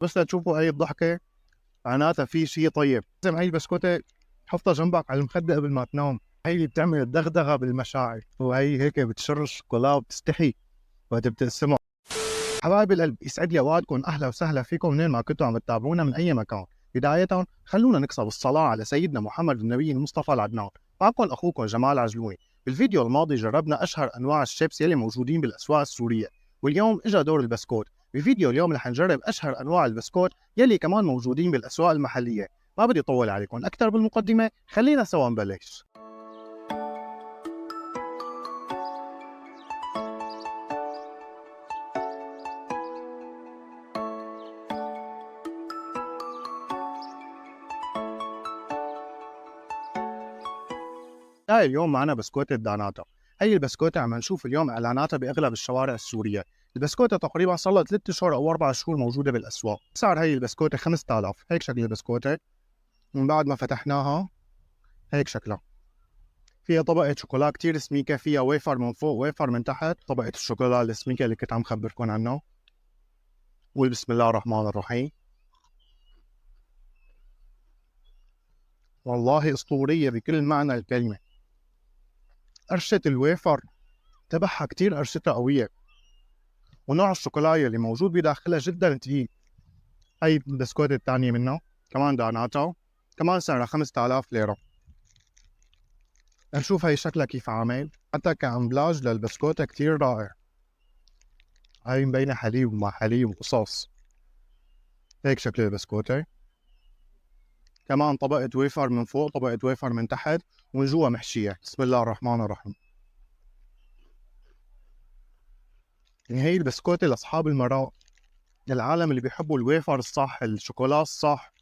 بس لتشوفوا هاي الضحكة معناتها في شيء طيب. لازم هاي البسكوتة تحطها جنبك على المخدة قبل ما تنام. هاي اللي بتعمل الدغدغة بالمشاعر، وهي هيك بتشر الشوكولا وبتستحي وقت بتقسمها. حبايب القلب، يسعد لي اوقاتكم، اهلا وسهلا فيكم منين ما كنتوا عم تتابعونا من اي مكان. بداية خلونا نكسب الصلاة على سيدنا محمد النبي المصطفى العدنان. معكم اخوكم جمال عجلوني. بالفيديو الماضي جربنا اشهر انواع الشيبس يلي موجودين بالاسواق السورية، واليوم اجى دور البسكوت. بفيديو اليوم رح نجرب اشهر انواع البسكوت يلي كمان موجودين بالاسواق المحلية. ما بدي اطول عليكم اكثر بالمقدمة، خلينا سوا نبلش. هاي اليوم معنا بسكوتة داناتا. هي البسكوتة عم نشوف اليوم اعلاناتها باغلب الشوارع السورية. البسكوتة تقريبا صار لها 3 اشهر او 4 شهور موجودة بالاسواق. سعر هي البسكوتة 5000. هيك شكل البسكوتة من بعد ما فتحناها. هيك شكلها. فيها طبقة شوكولا كتير سميكة، فيها ويفر من فوق ويفر من تحت. طبقة الشوكولا السميكة اللي كنت عم خبركم عنها. وبسم الله الرحمن الرحيم. والله اسطورية بكل معنى الكلمة. قرشة الويفر تبعها كتير قرشتها قوية، ونوع الشوكولاية اللي موجود بداخلها جدا تقيل. هاي البسكوت الثانية منه كمان داناتا، كمان سعرها 5000 ليرة. نشوف هاي شكلها كيف عامل، حتى كامبلاج للبسكوتة كتير رائع. هاي مبينة حليب وما حليب وقصص. هيك شكل البسكوتة. كمان طبقة ويفر من فوق، طبقة ويفر من تحت، ومن جوا محشية. بسم الله الرحمن الرحيم. يعني هي البسكوتة لأصحاب المراء، للعالم اللي بيحبوا الويفر الصح، الشوكولا الصح.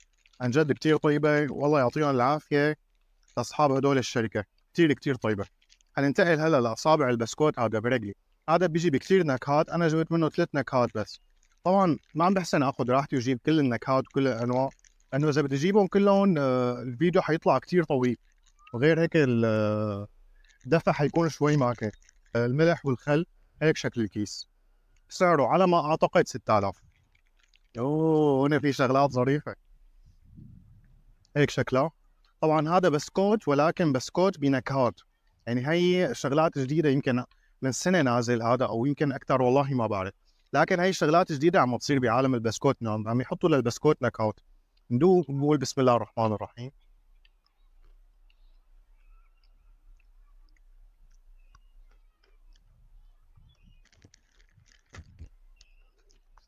عن جد كتير طيبة، والله يعطيهم العافية لاصحاب هدول الشركه. كتير كتير طيبه. حننتقل هلا لاصابع البسكوت هذا برجلي. هذا بيجي بكثير نكهات، انا جبت منه 3 نكهات بس. طبعا ما عم بحسن اخذ راحتي وجيب كل النكهات وكل الانواع، لانه اذا بدي اجيبهم كلهم الفيديو حيطلع كتير طويل. وغير هيك الدفع حيكون شوي معك. الملح والخل. هيك شكل الكيس. سعره على ما اعتقد 6000. اوه هنا في شغلات ظريفه. هيك شكلها. طبعا هذا بسكوت، ولكن بسكوت بنكهات. يعني هي شغلات جديده، يمكن من سنه نازل هذا او يمكن اكثر، والله ما بعرف. لكن هي شغلات جديده عم تصير بعالم البسكوت. نعم عم يحطوا للبسكوت نكهات. ندوق نقول بسم الله الرحمن الرحيم.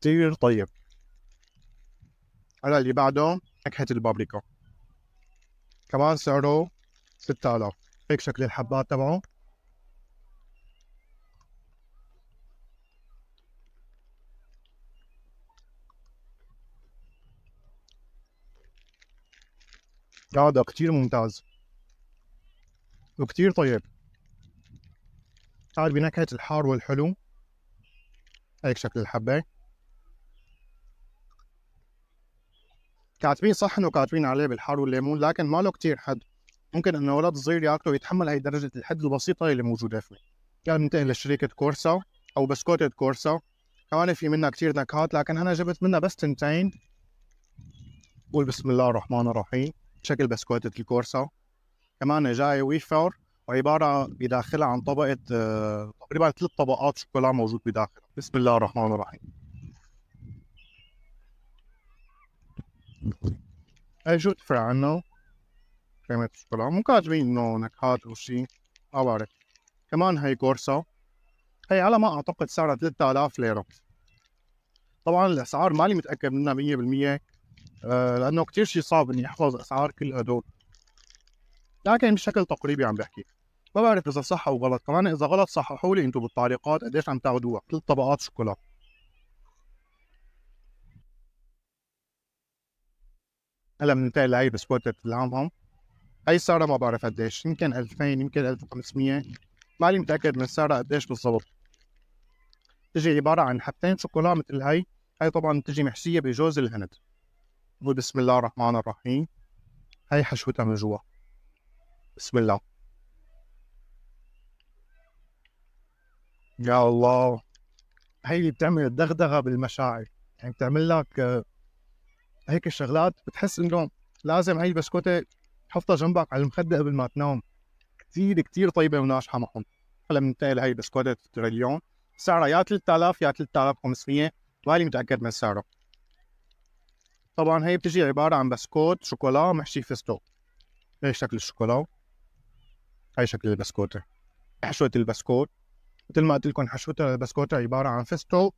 كثير طيب. هلا اللي بعده نكهه البابريكا. كمان سعره 6000. هيك شكل الحبات تبعه. هذا كثير ممتاز وكثير طيب. هذا بنكهه الحار والحلو. هيك شكل الحبه. كاتبين صح انه كاتبين عليه بالحار والليمون، لكن ما له كثير حد. ممكن انه ولد صغير ياكله يتحمل هي درجه الحد البسيطه اللي موجوده فيه. كان ننتقل لشركه كورسا او بسكوتة كورسا. كمان في منها كثير نكهات، لكن انا جبت منها بس تنتين. قول بسم الله الرحمن الرحيم. شكل بسكوتة الكورسا. كمان جاي ويفر، وعباره بداخلها عن طبقه تقريبا 3 طبقات شوكولا موجود بداخلها. بسم الله الرحمن الرحيم. هي شو تفرق عنه؟ كريمة الشوكولا مو كاتبين انه نكهات او شيء، ما بعرف. كمان هي كورسا. هي على ما اعتقد سعرها 3000 ليرة. طبعا الاسعار ماني متاكد منها 100%. لانه كثير شيء صعب اني احفظ اسعار كل هدول، لكن بشكل تقريبي عم بحكي. ما بعرف اذا صح او غلط، كمان اذا غلط صححوا لي انتم بالتعليقات قديش عم تاخذوها 3 طبقات شوكولا. هلا بننتقل لهي بسكوتة العمهم. هي سعرها ما بعرف قديش، يمكن 2000 يمكن 1500. ماني متاكد من سعرها قديش بالضبط. تجي عباره عن حبتين شوكولا مثل هي. هي طبعا تجي محشيه بجوز الهند. بسم الله الرحمن الرحيم. هي حشوتها من جوا. بسم الله. يا الله. هي اللي بتعمل الدغدغه بالمشاعر. يعني بتعمل لك هيك الشغلات بتحس إنه لازم هاي البسكوتة تحطها جنبك على المخدة قبل ما تنام. كتير كتير طيبة وناجحة معهم. هلا بننتقل هاي البسكوتة تريليون، سعرها يا 3000 يا 3500، ماني متأكد من سعره. طبعا هي بتجي عبارة عن بسكوت شوكولا محشي فستق. هي شكل الشوكولا، هاي شكل البسكوتة. حشوة البسكوت مثل ما قلت لكم، حشوة البسكوتة عبارة عن فستق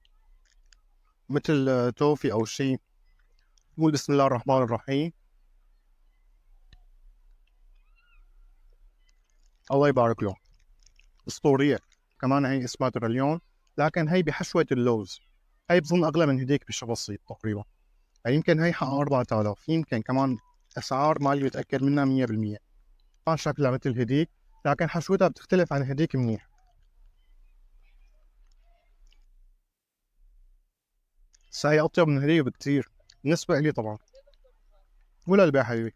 مثل توفي أو شيء. نقول بسم الله الرحمن الرحيم. الله يبارك له. اسطورية. كمان هي اسمها تريليون، لكن هي بحشوة اللوز. هي بظن أغلى من هديك بشيء بسيط تقريبا. يعني يمكن هي حقها 4000، يمكن كمان أسعار مالي متأكد منها 100%. كان شكلها مثل هديك، لكن حشوتها بتختلف عن هديك منيح. بس هي أطيب من هديك بكتير بالنسبة إلي طبعا. ولا البيع حبيبي.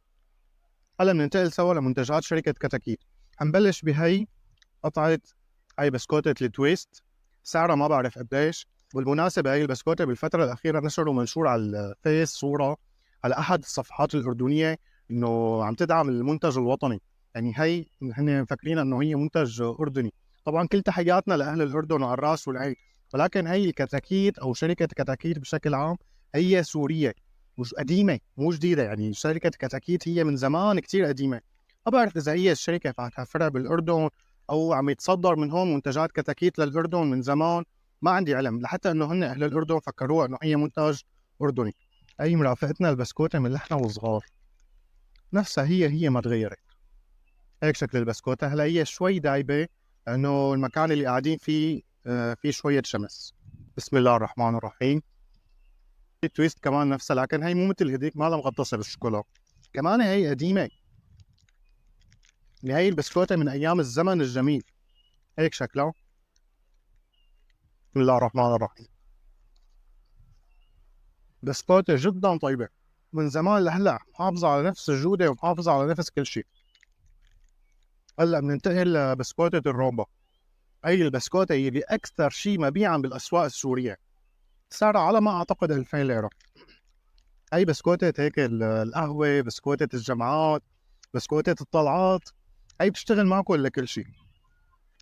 هلا بننتقل سوا لمنتجات شركة كتاكيت. حنبلش بهي قطعة. هاي بسكوتة التويست، سعرها ما بعرف قديش. بالمناسبة هاي البسكوتة بالفترة الأخيرة نشروا منشور على الفيس صورة على أحد الصفحات الأردنية إنه عم تدعم المنتج الوطني. يعني هي هن مفكرين إنه هي منتج أردني. طبعا كل تحياتنا لأهل الأردن وعلى الرأس والعين، ولكن هي الكتاكيت أو شركة كتاكيت بشكل عام هي سورية، مش قديمة مو جديدة. يعني شركة كتاكيت هي من زمان كتير قديمة. ما بعرف إذا هي الشركة فاتحة فرع بالأردن او عم يتصدر من هون منتجات كتاكيت للاردن من زمان. ما عندي علم، لحتى انه هن اهل الاردن فكروها انه هي منتج اردني. اي مرافقتنا البسكوته من نحن وصغار، نفسها هي ما تغيرت. هيك شكل البسكوته. هلا هي شوي دايبه لانه المكان اللي قاعدين فيه فيه شويه شمس. بسم الله الرحمن الرحيم. التويست كمان نفسها، لكن هي مو مثل هذيك، ما لها مغطسه بالشوكولا. كمان هي قديمه، هي البسكوته من ايام الزمن الجميل. هيك شكلها. بسم الله الرحمن الرحيم. بسكوتة جدا طيبة، من زمان لهلا محافظة على نفس الجودة ومحافظة على نفس كل شيء. هلا بننتقل لبسكوتة الرومبا. هي البسكوتة اللي أكثر شيء مبيعا بالأسواق السورية، سعرها على ما أعتقد 2000 ليرة. هي بسكوتة هيك القهوة، بسكوتة الجمعات، بسكوتة الطلعات. هي بتشتغل معكم لكل شيء.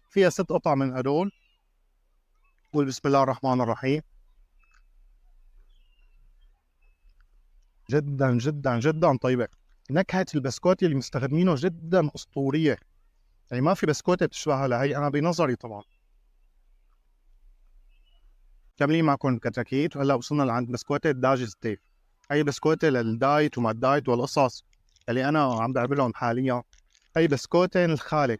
فيها 6 قطع من هدول. قول بسم الله الرحمن الرحيم. جدا جدا جدا طيبة. نكهة البسكوتة اللي مستخدمينه جدا أسطورية. يعني ما في بسكوتة بتشبهها لهي أنا بنظري طبعا. كملين معكم كتاكيت، وهلا وصلنا لعند بسكوتة داج ستيف. هي بسكوتة للدايت وما الدايت والقصص اللي أنا عم بعملهم حاليا. هي بسكوتة الخالي،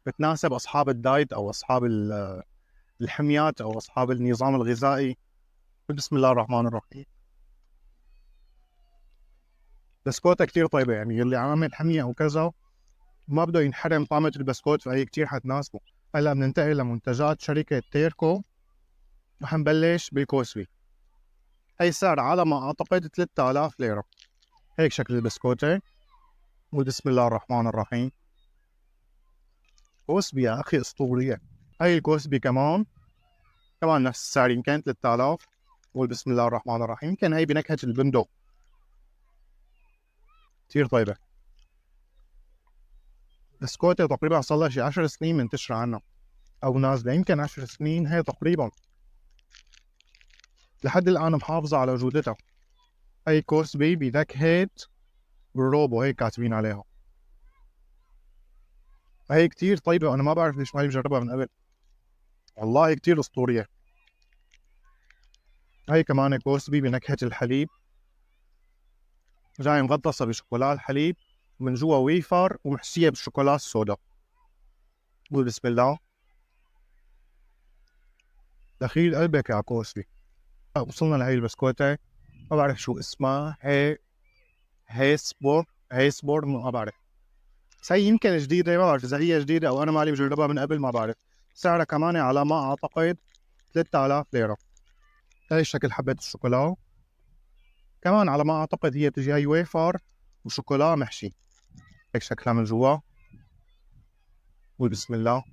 بتناسب أصحاب الدايت أو أصحاب الحميات أو أصحاب النظام الغذائي. بسم الله الرحمن الرحيم. بسكوتة كتير طيبة، يعني اللي عامل حمية أو كذا ما بده ينحرم طعمة البسكوت، فهي كتير حتناسبه. هلا بننتقل لمنتجات شركة تيركو، وحنبلش بالكوسبي. هي سعر على ما أعتقد 3000 ليرة. هيك شكل البسكوتة. وبسم الله الرحمن الرحيم. كوسبي يا أخي أسطورية. هاي الكوسبي كمان نفس السعر، يمكن 3000. وبسم الله الرحمن الرحيم. يمكن هي بنكهة البندق. كتير طيبة. بسكوتة تقريبا صار لها شي 10 سنين منتشرة عنا أو نازلة، يمكن 10 سنين هي تقريبا. لحد الآن محافظة على جودتها. هي كوسبي بنكهة الروبو، هيك كاتبين عليها. هي كتير طيبة وأنا ما بعرف ليش ما بجربها من قبل. والله كتير أسطورية. هي كمان كوسبي بنكهة الحليب، جاي مغطسة بشوكولا الحليب، ومن جوا ويفر ومحشية بالشوكولا السودا. قول بسم الله. دخيل قلبك يا كوسبي. وصلنا لهي البسكوتة، ما بعرف شو اسمها. هي سبور ما بعرف. بس هي يمكن جديدة، ما بعرف إذا هي جديدة أو أنا مالي بجربها من قبل، ما بعرف. سعرها كمان على ما أعتقد 3000 ليرة. هي شكل حبة الشوكولا. كمان على ما أعتقد هي بتجي هي ويفر وشوكولا محشي. هيك شكلها من جوا. وبسم الله.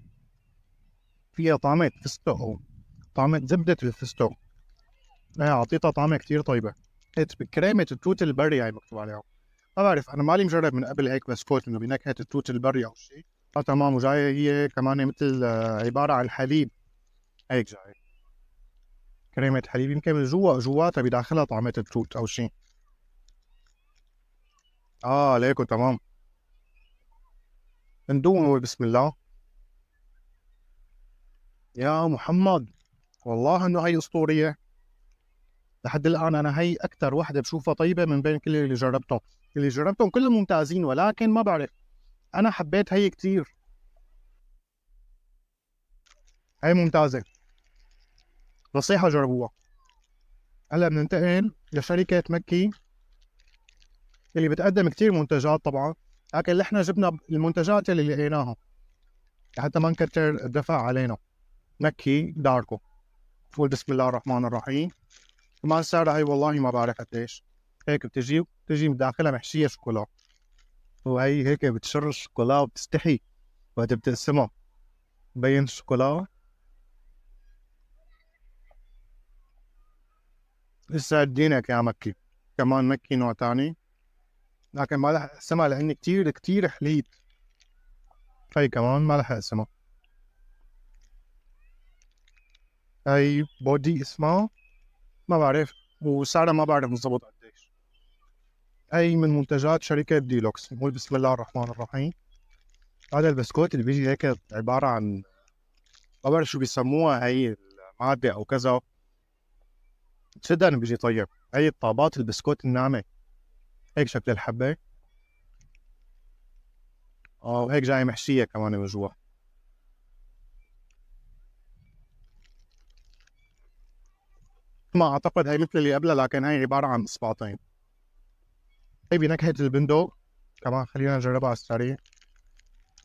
فيها طعمة فستق أو طعمة زبدة الفستق. هي عطيتها طعمة كتير طيبة. بكريمة التوت البري هاي مكتوب عليها. ما بعرف، أنا مالي مجرب من قبل هيك بسكوت إنه بنكهة التوت البري أو شيء. تمام. وجاية هي كمان مثل عبارة عن حليب، هيك جاي كريمة حليب، يمكن من جواتها بداخلها طعمة التوت أو شيء. ليكو تمام. ندوق بسم الله. يا محمد، والله إنه هي أسطورية. لحد الآن أنا هي أكثر وحدة بشوفها طيبة من بين كل اللي جربتهم. اللي جربتهم كلهم ممتازين، ولكن ما بعرف، أنا حبيت هي كتير. هي ممتازة، نصيحة جربوها. هلا بننتقل لشركة مكي اللي بتقدم كتير منتجات طبعا، لكن نحن جبنا المنتجات اللي لقيناها حتى ما نكتر الدفع علينا. مكي داركو. تقول بسم الله الرحمن الرحيم. كمان سعرها هي والله ما بعرف قديش. هيك بتجي من داخلها محشية شوكولا، وهي هيك بتشر الشوكولا وبتستحي وقت بتقسمها، مبين الشوكولا. لسه دينك يا مكي. كمان مكي نوع تاني، لكن ما رح اقسمها لاني كتير كتير حليت. هي كمان ما رح اقسمها. هي بودي اسمها، ما بعرف، وسعرها ما بعرف بالضبط قديش. هي من منتجات شركة ديلوكس. نقول بسم الله الرحمن الرحيم. هذا البسكوت اللي بيجي هيك عبارة عن، ما بعرف شو بيسموها هي المادة أو كذا، جدا بيجي طيب. هي الطابات البسكوت الناعمة، هيك شكل الحبة. وهيك جاي محشية كمان من جوا. ما أعتقد هي مثل اللي قبلها، لكن هي عبارة عن إصبعتين. هي بنكهة البندق كمان. خلينا نجربها على السريع.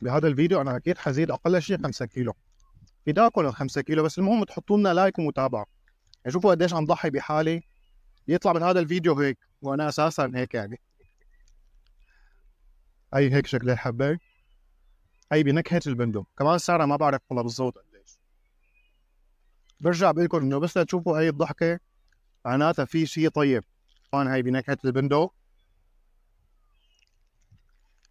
بهذا الفيديو أنا أكيد حزيد أقل شيء 5 كيلو. فداكم ال 5 كيلو، بس المهم تحطوا لنا لايك ومتابعة. يعني شوفوا قديش عم ضحي بحالي يطلع من هذا الفيديو هيك، وأنا أساسا هيك يعني. هي هيك شكل الحبة. هي بنكهة البندق كمان. سعرها ما بعرف والله بالضبط قديش. برجع بقول لكم إنه بس لتشوفوا هي الضحكة معناتها في شيء طيب. كمان هي بنكهة البندق.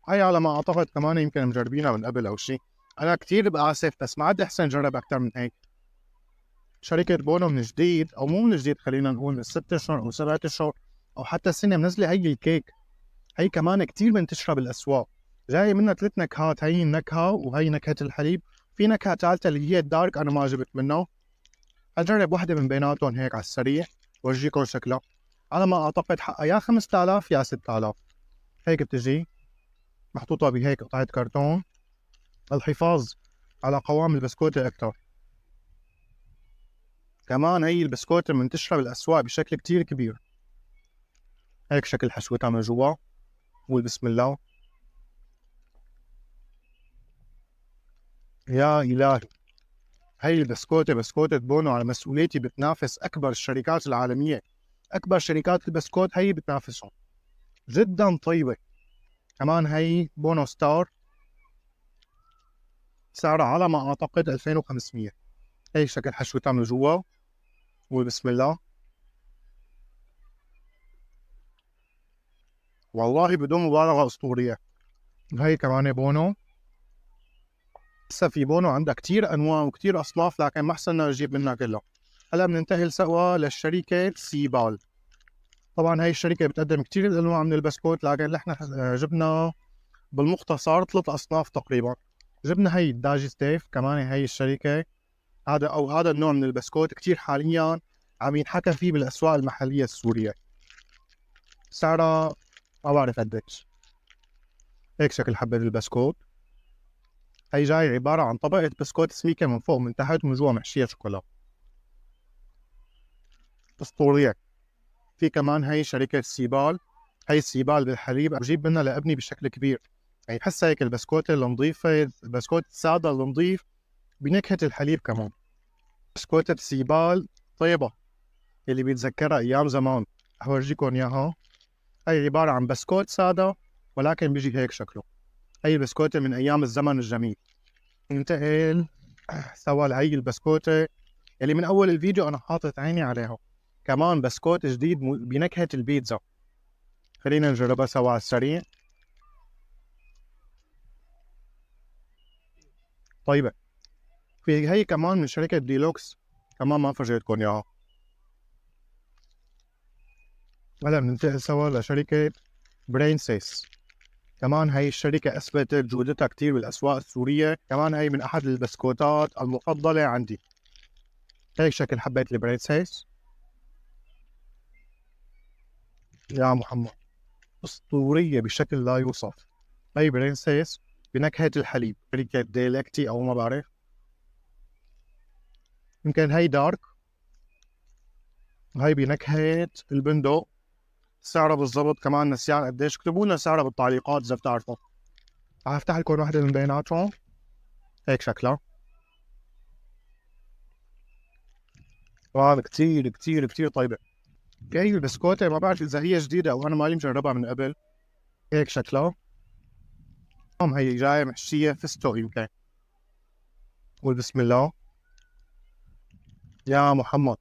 هي على ما أعتقد كمان يمكن مجربينها من قبل أو شيء. أنا كتير بآسف، بس ما عاد أحسن جرب أكثر من هيك. شركة بونو من جديد، أو مو من جديد، خلينا نقول من 6 أشهر أو 7 أشهر أو حتى سنة، منزلة هي الكيك. هي كمان كتير منتشرة بالأسواق. جاي منها 3 نكهات، هي النكهة وهي نكهة الحليب. في نكهة ثالثة اللي هي الدارك أنا ما جبت منه. أجرب واحدة من بيناتهم هيك على السريع وأورجيكم شكلها. على ما أعتقد حقها يا 5000 يا 6000. هيك بتجي محطوطة بهيك قطعة كرتون، الحفاظ على قوام البسكوتة أكثر. كمان هي البسكوتة منتشرة بالأسواق بشكل كتير كبير. هيك شكل حشوتها من جوا. قول بسم الله. يا إلهي، هي البسكوتة بسكوتة بونو على مسؤوليتي بتنافس أكبر الشركات العالمية. أكبر شركات البسكوت هي بتنافسهم. جدا طيبة. كمان هي بونو ستار، سعرها على ما أعتقد 2500. هي شكل حشوتها من جوا. قول بسم الله. والله بدون مبالغة أسطورية. هي كمان بونو. لسه في بونو عندها كتير أنواع وكتير أصناف، لكن ما حصلنا نجيب منها كلها. هلا بننتقل سوا للشركة سيبال. طبعا هي الشركة بتقدم كتير الأنواع من البسكوت، لكن نحن جبنا بالمختصر 3 أصناف تقريبا. جبنا هي الداجي ستيف. كمان هي الشركة هذا النوع من البسكوت كتير حاليا عم ينحكى فيه بالأسواق المحلية السورية. سعرها ما بعرف قديش. هيك شكل حبة البسكوت. هي جاي عبارة عن طبقة بسكوت سميكة من فوق من تحت، ومن جوا محشية شوكولا. أسطورية. في كمان هي شركة سيبال. هي السيبال بالحليب بجيب منها لابني بشكل كبير. يعني بحس هيك البسكوت النظيفة، البسكوت السادة النظيف بنكهة الحليب كمان. بسكوتة سيبال طيبة، اللي بيتذكرها أيام زمان. أورجيكم إياها. هي عبارة عن بسكوت سادة، ولكن بيجي هيك شكله. هي البسكوتة من أيام الزمن الجميل. ننتقل سوا لهي البسكوتة اللي من أول الفيديو أنا حاطط عيني عليها. كمان بسكوت جديد بنكهة البيتزا. خلينا نجربها سوا على السريع. طيبة. في هي كمان من شركة ديلوكس، كمان ما فرجيتكم اياها. هلا بننتقل سوا لشركة برينسيس. كمان هي الشركة أثبتت جودتها كتير بالأسواق السورية، كمان هي من أحد البسكوتات المفضلة عندي. هيك شكل حبة البرينسيس يا محمد، أسطورية بشكل لا يوصف. هي برنسيس بنكهة الحليب، شركة ديلكتي أو ما بعرف، يمكن هي دارك. هي بنكهة البندق. سعرها بالضبط كمان نسيان قديش، اكتبوا لنا سعرها بالتعليقات إذا بتعرفوا. رح أفتح لكم واحدة من بيناتهم. هيك شكلها. وهذا كتير كتير كتير طيبة. هي البسكوتة ما بعرف إذا هي جديدة أو أنا مالي مجربها من قبل. هيك شكلها. هي جاية محشية فستق يمكن. قول بسم الله يا محمد.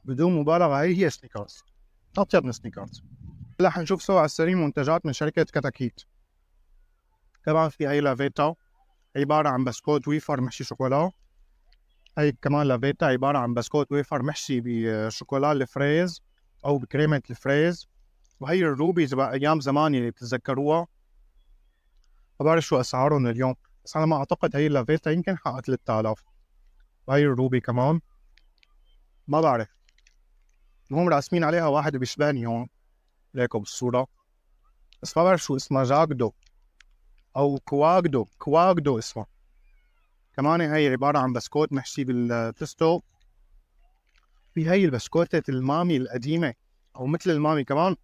بدون مبالغة هي سنيكرز، أطيب من سنيكرز. هلا حنشوف سوا على السريع منتجات من شركة كتاكيت. طبعا في هي لافيتا، عبارة عن بسكوت ويفر محشي شوكولا. هي كمان لافيتا عبارة عن بسكوت ويفر محشي بشوكولا الفريز أو بكريمة الفريز. وهي الروبي تبع أيام زمان اللي بتتذكروها. ما بعرف شو أسعارهم اليوم، بس على ما أعتقد هي لافيتا يمكن حق 3000. وهي الروبي كمان ما بعرف، هم راسمين عليها واحد بيشبهني هون ليكو بالصورة، بس ما بعرف شو اسمها، جاكدو أو كواغدو اسمها. كمان هي عبارة عن بسكوت محشي بالتستو. في هي البسكوتة المامي القديمة أو مثل المامي كمان،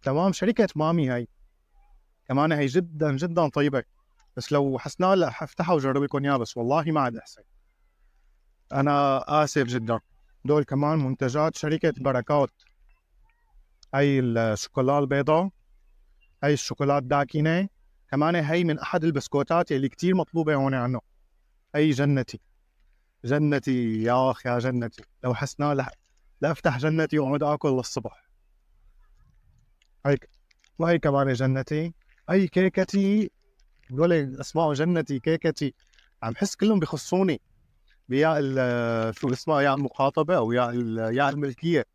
تمام شركة مامي هي. كمان هي جدا جدا طيبة، بس لو حسنا هلا حفتحها وجرب لكم إياها، بس والله ما عاد أحسن. أنا آسف جدا. دول كمان منتجات شركة بركات. هي الشوكولا البيضاء، هي الشوكولات داكنة. كمان هي من أحد البسكوتات اللي كتير مطلوبة هون عنه. هي جنتي جنتي يا أخ يا جنتي، لو حسنا لأفتح جنتي وأقعد آكل للصبح. هيك. وهي كمان جنتي. هي كيكتي، هدول اسمعوا جنتي كيكتي، عم حس كلهم بخصوني بيا شو اسمها، يا المخاطبة أو يا الملكية.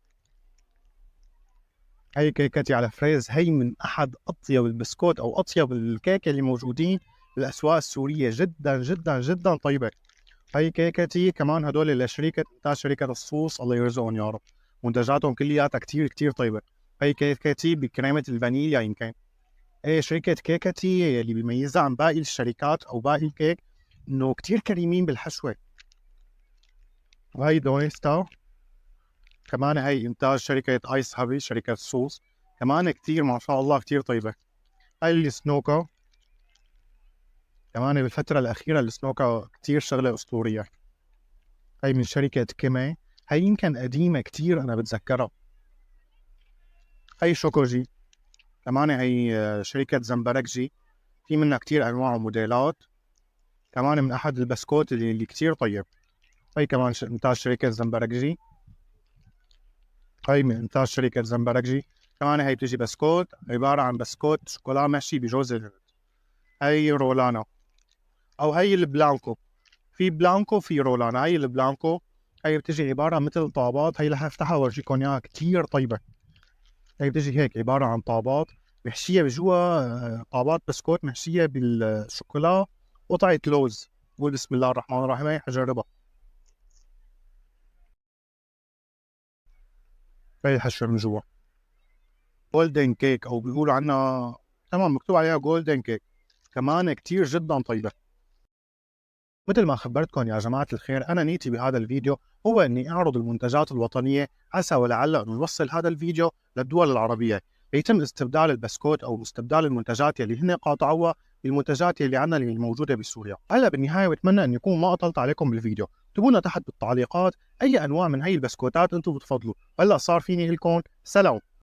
هي كيكتي على فريز، هي من أحد أطيب البسكوت أو أطيب الكيكة اللي موجودين بالأسواق السورية، جدا جدا جدا طيبة. هي كيكتي كمان هدول لشركة إنتاج شركة الصوص، الله يرزقهم يا رب. منتجاتهم كلياتها كتير كتير طيبة. هي كيكتي بكريمة الفانيليا يمكن. ايه شركة كيكتي اللي بيميزها عن باقي الشركات أو باقي الكيك إنه كتير كريمين بالحشوة. وهي دويستا كمان هي إنتاج شركة آيس هابي، شركة الصوص، كمان كتير ما شاء الله كتير طيبة. هاي السنوكا كمان بالفترة الأخيرة السنوكا كتير شغلة أسطورية. هاي من شركة كيمي، هاي يمكن قديمة كتير أنا بتذكرها. هاي شوكوجي، كمان هي شركة زمبركجي، في منها كتير أنواع وموديلات. كمان من أحد البسكوت اللي كتير طيب. هاي كمان إنتاج شركة زمبركجي. هاي من إنتاج شركة زمبركجي. كمان هي بتجي بسكوت عبارة عن بسكوت شوكولا محشي بجوز الهند. هاي رولانا أو هي البلانكو، في بلانكو في رولانا. هاي البلانكو هي بتجي عبارة مثل طابات، هي رح افتحها وورجيكم اياها كتير طيبة. هي بتجي هيك عبارة عن طابات محشية بجوا، طابات بسكوت محشية بالشوكولا، قطعة لوز. قول بسم الله الرحمن الرحيم. هي حجربها. هي الحشوة من جوا جولدن كيك او بيقولوا عنها، تمام مكتوب عليها جولدن كيك، كمان كتير جدا طيبة. مثل ما خبرتكم يا جماعة الخير، أنا نيتي بهذا الفيديو هو أني أعرض المنتجات الوطنية، عسى ولعل أن نوصل هذا الفيديو للدول العربية ليتم استبدال البسكوت أو استبدال المنتجات اللي هن قاطعوها بالمنتجات اللي عنا اللي موجودة بسوريا. هلا بالنهاية بتمنى أن يكون ما أطلت عليكم بالفيديو. اكتبوا لنا تحت بالتعليقات أي أنواع من هي البسكوتات أنتم بتفضلوا. هلا صار فيني لكم سلام.